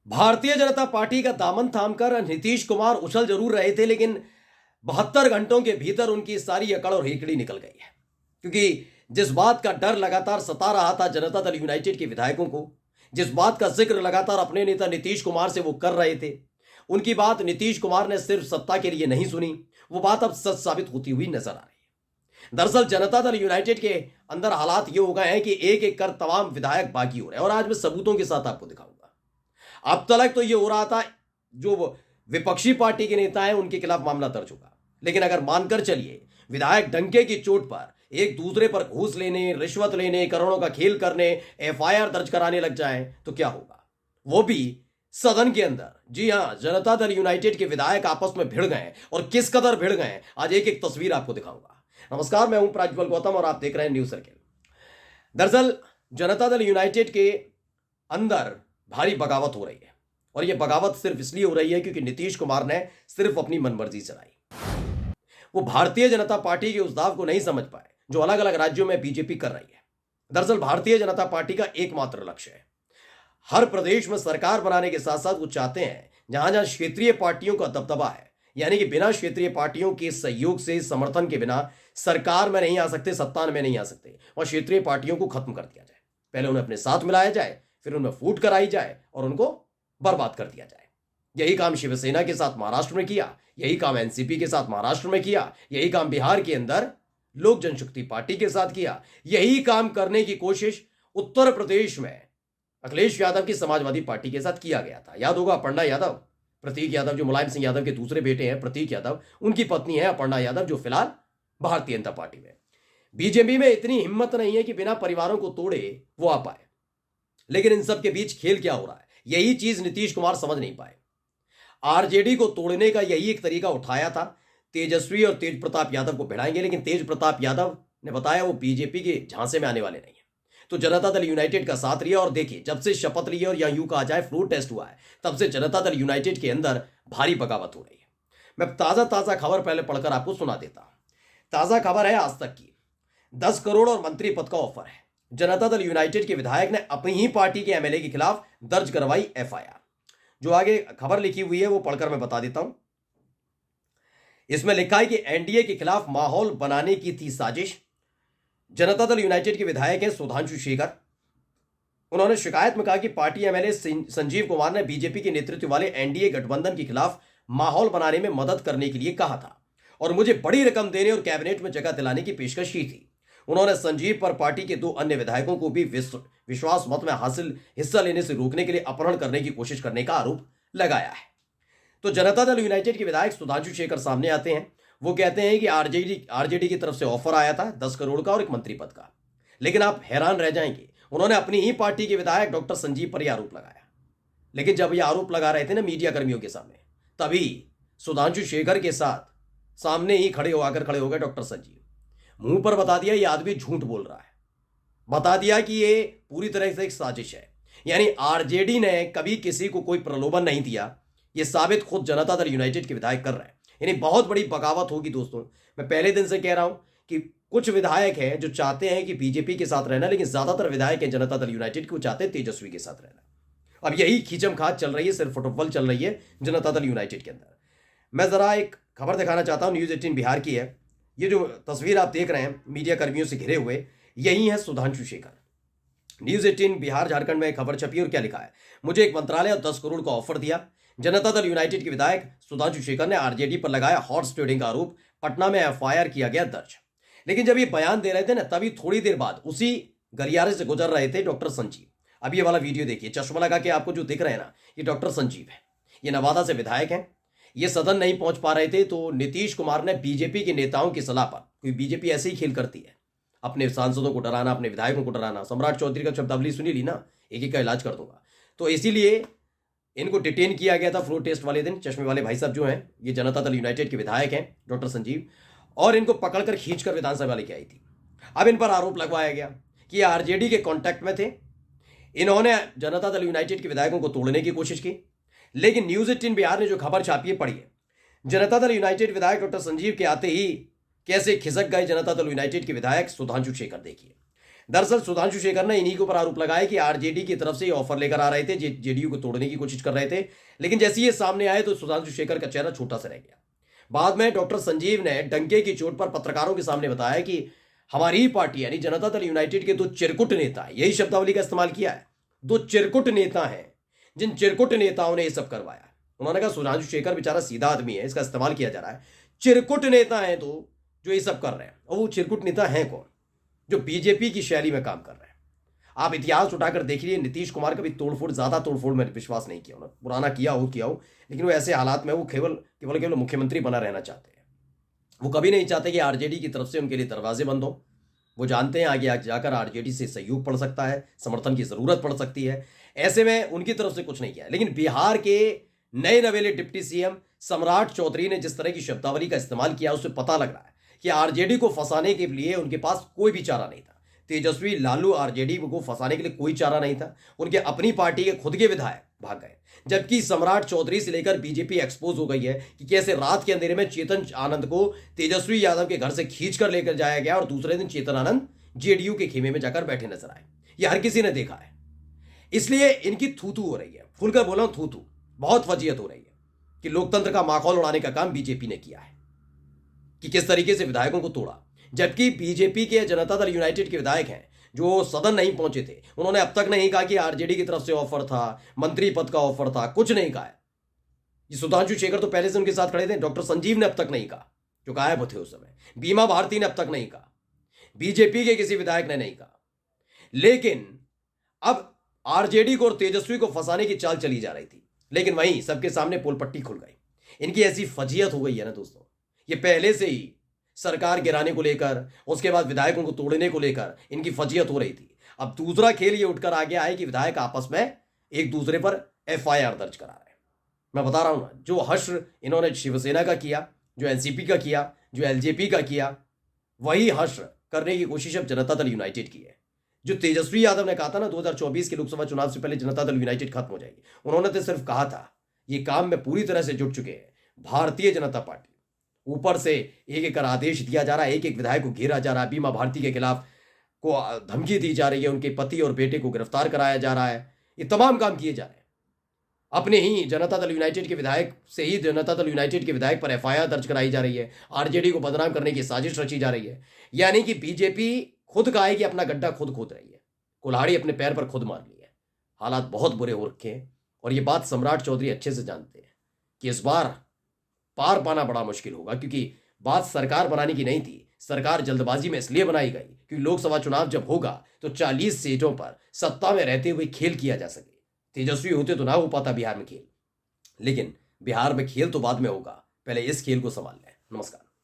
Bharatiya Janata party का दामन थामकर नीतीश कुमार उछल जरूर रहे थे, लेकिन 72 घंटों के भीतर उनकी सारी अकड़ और हेकड़ी निकल गई है। क्योंकि जिस बात का डर लगातार सता रहा था जनता दल यूनाइटेड के विधायकों को, जिस बात का जिक्र लगातार अपने नेता नीतीश कुमार से वो कर रहे थे, उनकी बात नीतीश कुमार ने सिर्फ सत्ता के लिए नहीं सुनी, वो बात अब सच साबित होती हुई नजर आ रही है। दरअसल जनता दल यूनाइटेड के अंदर हालात ये हो गए हैं कि एक एक कर तमाम विधायक बागी हो रहे हैं, और आज मैं सबूतों के साथ आपको दिखाऊंगा। अब तक तो ये हो रहा था जो विपक्षी पार्टी के नेता हैं उनके खिलाफ मामला दर्ज होगा, लेकिन अगर मानकर चलिए विधायक डंके की चोट पर एक दूसरे पर घूस लेने, रिश्वत लेने, करोड़ों का खेल करने, एफआईआर दर्ज कराने लग जाए तो क्या होगा, वो भी सदन के अंदर। जी हां, जनता दल यूनाइटेड के विधायक आपस में भिड़ गए, और किस कदर भिड़ गए आज एक एक तस्वीर आपको दिखाऊंगा। नमस्कार, मैं हूं प्राज्वल गौतम और आप देख रहे हैं न्यूज सर्किल। दरअसल जनता दल यूनाइटेड के अंदर भारी बगावत हो रही है, और यह बगावत सिर्फ इसलिए हो रही है क्योंकि नीतीश कुमार ने सिर्फ अपनी मनमर्जी चलाई। वो भारतीय जनता पार्टी के उस दाव को नहीं समझ पाए जो अलग अलग राज्यों में बीजेपी कर रही है। दरअसल भारतीय जनता पार्टी का एकमात्र लक्ष्य है हर प्रदेश में सरकार बनाने के साथ साथ वो चाहते हैं जहां जहां क्षेत्रीय पार्टियों का दबदबा है, यानी कि बिना क्षेत्रीय पार्टियों के सहयोग से, समर्थन के बिना सरकार में नहीं आ सकते, सत्ता में नहीं आ सकते, और क्षेत्रीय पार्टियों को खत्म कर दिया जाए। पहले उन्हें अपने साथ मिलाया जाए, फिर उनमें फूट कराई जाए और उनको बर्बाद कर दिया जाए। यही काम शिवसेना के साथ महाराष्ट्र में किया, यही काम एनसीपी के साथ महाराष्ट्र में किया, यही काम बिहार के अंदर लोक जनशक्ति पार्टी के साथ किया, यही काम करने की कोशिश उत्तर प्रदेश में अखिलेश यादव की समाजवादी पार्टी के साथ किया गया था। याद होगा अपर्णा यादव, प्रतीक यादव जो मुलायम सिंह यादव के दूसरे बेटे हैं, प्रतीक यादव, उनकी पत्नी है अपर्णा यादव जो फिलहाल भारतीय जनता पार्टी में। बीजेपी में इतनी हिम्मत नहीं है कि बिना परिवारों को तोड़े वो आ पाए, लेकिन इन सब के बीच खेल क्या हो रहा है यही चीज नीतीश कुमार समझ नहीं पाए। आरजेडी को तोड़ने का यही एक तरीका उठाया था, तेजस्वी और तेज प्रताप यादव को भिड़ाएंगे, लेकिन तेज प्रताप यादव ने बताया वो बीजेपी के झांसे में आने वाले नहीं है। तो जनता दल यूनाइटेड का साथ लिया, और देखिए जब से शपथ ली है और या यूं कहा जाए फ्लोर टेस्ट हुआ है, तब से जनता दल यूनाइटेड के अंदर भारी बगावत हो रही है। मैं ताजा खबर पहले पढ़कर आपको सुना देता हूं। ताजा खबर है आज तक की। 10 करोड़ और मंत्री पद का ऑफर है। जनता दल यूनाइटेड के विधायक ने अपनी ही पार्टी के एमएलए के खिलाफ दर्ज करवाई एफआईआर। जो आगे खबर लिखी हुई है वो पढ़कर मैं बता देता हूं। इसमें लिखा है कि एनडीए के खिलाफ माहौल बनाने की थी साजिश। जनता दल यूनाइटेड के विधायक हैं सुधांशु शेखर। उन्होंने शिकायत में कहा कि पार्टी एमएलए संजीव कुमार ने बीजेपी के नेतृत्व वाले एनडीए गठबंधन के खिलाफ माहौल बनाने में मदद करने के लिए कहा था और मुझे बड़ी रकम देने और कैबिनेट में जगह दिलाने की पेशकश की थी। उन्होंने संजीव पर पार्टी के 2 अन्य विधायकों को भी विश्वास मत में हासिल हिस्सा लेने से रोकने के लिए अपहरण करने की कोशिश करने का आरोप लगाया है। तो जनता दल यूनाइटेड के विधायक सुधांशु शेखर सामने आते हैं। वो कहते हैं कि आरजेडी की तरफ से ऑफर आया था 10 करोड़ का और एक मंत्री पद का, लेकिन आप हैरान रह जाएंगे, उन्होंने अपनी ही पार्टी के विधायक डॉक्टर संजीव पर यह आरोप लगाया। लेकिन जब यह आरोप लगा रहे थे ना मीडिया कर्मियों के सामने, तभी सुधांशु शेखर के साथ सामने ही खड़े हो गए डॉक्टर संजीव। मुंह पर बता दिया ये आदमी झूठ बोल रहा है, बता दिया कि ये पूरी तरह से एक साजिश है। यानी आरजेडी ने कभी किसी को कोई प्रलोभन नहीं दिया, ये साबित खुद जनता दल यूनाइटेड के विधायक कर रहे हैं। यानी बहुत बड़ी बगावत होगी दोस्तों। मैं पहले दिन से कह रहा हूं कि कुछ विधायक हैं जो चाहते हैं कि बीजेपी के साथ रहना, लेकिन ज्यादातर विधायक हैं जनता दल यूनाइटेड को चाहते हैं तेजस्वी के साथ रहना। अब यही खींचम खाच चल रही है, सिर्फ फुटबॉल चल रही है जनता दल यूनाइटेड के अंदर। मैं जरा एक खबर दिखाना चाहता हूं, न्यूज 18 बिहार की है। ये जो तस्वीर आप देख रहे हैं मीडिया कर्मियों से घिरे हुए, यही है सुधांशु शेखर। न्यूज 18 बिहार झारखंड में खबर छपी और क्या लिखा है, मुझे एक मंत्रालय और 10 करोड़ का ऑफर दिया। जनता दल यूनाइटेड के विधायक सुधांशु शेखर ने आरजेडी पर लगाया हॉर्स ट्रेडिंग का आरोप, पटना में एफआईआर किया गया दर्ज। लेकिन जब ये बयान दे रहे थे ना, तभी थोड़ी देर बाद उसी गलियारे से गुजर रहे थे डॉक्टर संजीव। अब ये वाला वीडियो देखिए, चश्मा लगा के आपको जो दिख रहे हैं ना, ये डॉक्टर संजीव है। ये नवादा से विधायक हैं। ये सदन नहीं पहुंच पा रहे थे, तो नीतीश कुमार ने बीजेपी के नेताओं की सलाह पर, क्योंकि बीजेपी ऐसे ही खेल करती है, अपने सांसदों को डराना, अपने विधायकों को डराना। सम्राट चौधरी का शब्दावली सुनी ली ना, एक एक का इलाज कर दूंगा। तो इसीलिए इनको डिटेन किया गया था फ्लोर टेस्ट वाले दिन। चश्मे वाले भाई साहब जो हैं, ये जनता दल यूनाइटेड के विधायक हैं डॉक्टर संजीव, और इनको पकड़कर खींचकर विधानसभा लेके आई थी। अब इन पर आरोप लगवाया गया कि आरजेडी के कांटेक्ट में थे, इन्होंने जनता दल यूनाइटेड के विधायकों को तोड़ने की कोशिश की। लेकिन न्यूज 18 बिहार ने जो खबर छापी है पढ़िए। जनता दल यूनाइटेड विधायक डॉक्टर संजीव के आते ही कैसे खिसक गए जनता दल यूनाइटेड के विधायक सुधांशु शेखर। देखिए, दरअसल सुधांशु शेखर ने इन्हीं के ऊपर आरोप लगाया कि आरजेडी की तरफ से ये ऑफर लेकर आ रहे थे, जेडीयू को तोड़ने की कोशिश कर रहे थे, लेकिन जैसे ये सामने आए तो सुधांशु शेखर का चेहरा छोटा सा रह गया। बाद में डॉक्टर संजीव ने डंके की चोट पर पत्रकारों के सामने बताया कि हमारी ही पार्टी यानी जनता दल यूनाइटेड के दो चिरकुट नेता, यही शब्दावली का इस्तेमाल किया है, दो चिरकुट नेता हैं, जिन चिरकुट नेताओं ने ये सब करवाया। उन्होंने कहा सुधांशु शेखर बेचारा सीधा आदमी है, इसका इस्तेमाल किया जा रहा है। चिरकुट नेता हैं तो जो ये सब कर रहे हैं, और वो चिरकुट नेता हैं कौन? जो बीजेपी की शैली में काम कर रहे हैं। आप इतिहास उठाकर देख लीजिए, नीतीश कुमार का भी तोड़फोड़, ज्यादा तोड़फोड़ में विश्वास नहीं किया उन्होंने, पुराना किया हो, लेकिन वो ऐसे हालात में वो केवल मुख्यमंत्री बना रहना चाहते हैं। वो कभी नहीं चाहते कि आरजेडी की तरफ से उनके लिए दरवाजे बंद हो। वो जानते हैं आगे जाकर आरजेडी से सहयोग पड़ सकता है, समर्थन की जरूरत पड़ सकती है, ऐसे में उनकी तरफ से कुछ नहीं किया। लेकिन बिहार के नए नवेले डिप्टी सीएम सम्राट चौधरी ने जिस तरह की शब्दावली का इस्तेमाल किया, उससे पता लग रहा है कि आरजेडी को फंसाने के लिए उनके पास कोई भी चारा नहीं था। तेजस्वी लालू आरजेडी को फंसाने के लिए कोई चारा नहीं था। उनके अपनी पार्टी के खुद के विधायक भाग गए, जबकि सम्राट चौधरी से लेकर बीजेपी एक्सपोज हो गई है कि कैसे रात के अंधेरे में चेतन आनंद को तेजस्वी यादव के घर से खींचकर लेकर जाया गया और दूसरे दिन चेतन आनंद जेडीयू के खेमे में जाकर बैठे नजर आए। यह हर किसी ने देखा है, इसलिए इनकी थूथू हो रही है। खुलकर बोला हूं, थूथू, बहुत फजीयत हो रही है कि लोकतंत्र का माहौल उड़ाने का काम बीजेपी ने किया है, कि किस तरीके से विधायकों को तोड़ा। जबकि बीजेपी के जनता दल यूनाइटेड के विधायक हैं जो सदन नहीं पहुंचे थे, उन्होंने अब तक नहीं कहा कि आरजेडी की तरफ से ऑफर था, मंत्री पद का ऑफर था, कुछ नहीं कहा है। ये सुधांशु शेखर तो पहले से उनके साथ खड़े थे। डॉक्टर संजीव ने अब तक नहीं कहा, जो गायब थे उस समय। बीमा भारती ने अब तक नहीं कहा, बीजेपी के किसी विधायक ने नहीं कहा। लेकिन अब आरजेडी को और तेजस्वी को फंसाने की चाल चली जा रही थी, लेकिन वहीं सबके सामने पोल पट्टी खुल गई। इनकी ऐसी फजीयत हो गई है ना दोस्तों, ये पहले से ही सरकार गिराने को लेकर, उसके बाद विधायकों को तोड़ने को लेकर इनकी फजीयत हो रही थी। अब दूसरा खेल ये उठकर आ गया है कि विधायक आपस में एक दूसरे पर एफआईआर दर्ज करा रहे हैं। मैं बता रहा हूं ना, जो हश्र इन्होंने शिवसेना का किया, जो एनसीपी का किया, जो एलजेपी का किया, वही हश्र करने की कोशिश अब जनता दल यूनाइटेड की है। जो तेजस्वी यादव ने कहा था ना 2024 के लोकसभा चुनाव से पहले जनता दल यूनाइटेड खत्म हो जाएगी, उन्होंने तो सिर्फ कहा था। ये काम में पूरी तरह से जुट चुके हैं भारतीय जनता पार्टी। ऊपर से एक एक कर आदेश दिया जा रहा है, एक एक विधायक को घेरा जा रहा है, बीमा भारती के खिलाफ को धमकी दी जा रही है, उनके पति और बेटे को गिरफ्तार कराया जा रहा है। ये तमाम काम किए जा रहे हैं। अपने ही जनता दल यूनाइटेड के विधायक से ही जनता दल यूनाइटेड के विधायक पर एफआईआर दर्ज कराई जा रही है। आरजेडी को बदनाम करने की साजिश रची जा रही है। यानी कि बीजेपी खुद कहा है कि अपना गड्ढा खुद खोद रही है, कुल्हाड़ी अपने पैर पर खुद मार ली है। हालात बहुत बुरे हो रखे हैं और ये बात सम्राट चौधरी अच्छे से जानते हैं कि इस बार पार पाना बड़ा मुश्किल होगा, क्योंकि बात सरकार बनाने की नहीं थी। सरकार जल्दबाजी में इसलिए बनाई गई क्योंकि लोकसभा चुनाव जब होगा तो 40 सीटों पर सत्ता में रहते हुए खेल किया जा सके। तेजस्वी होते तो ना हो पाता बिहार में खेल, लेकिन बिहार में खेल तो बाद में होगा, पहले इस खेल को संभाल लें। नमस्कार।